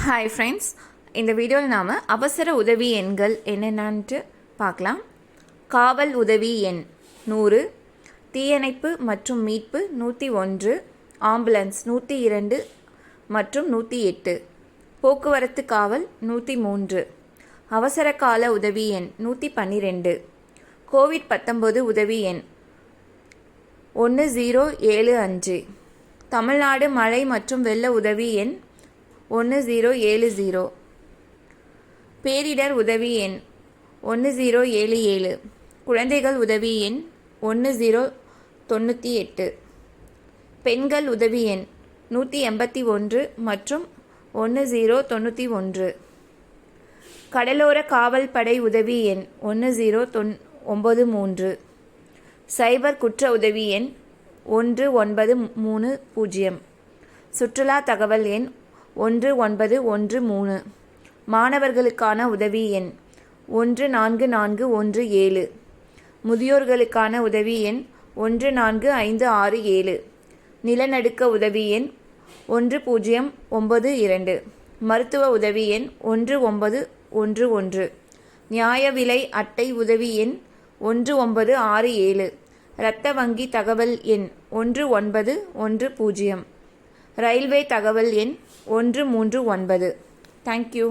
Hi friends, இந்த வீடியோவில் நாம் அவசர உதவி எண்கள் என்னென்னு பார்க்கலாம். காவல் உதவி எண் 100, தீயணைப்பு மற்றும் மீட்பு 101, ஆம்புலன்ஸ் 102 மற்றும் 108, போக்குவரத்து காவல் 103, அவசர கால உதவி எண் 112, கோவிட்-19 உதவி எண் 1075, தமிழ்நாடு மழை மற்றும் வெள்ள உதவி எண் 1070, பேரிடர் உதவி எண் 1077, குழந்தைகள் உதவி எண் 1098, பெண்கள் உதவி எண் 181 மற்றும் 1091, கடலோர காவல் படை உதவி எண் 1093, சைபர் குற்ற உதவி எண் 1930, சுற்றுலா தகவல் எண் 1913, மாணவர்களுக்கான உதவி எண் 14417, முதியோர்களுக்கான உதவி எண் 14567, நிலநடுக்க உதவி எண் 1092, மருத்துவ உதவி எண் 1911, நியாய விலை அட்டை உதவி எண் 1967, இரத்த வங்கி தகவல் எண் 1910, ரயில்வே தகவல் எண் 139. தேங்க்யூ.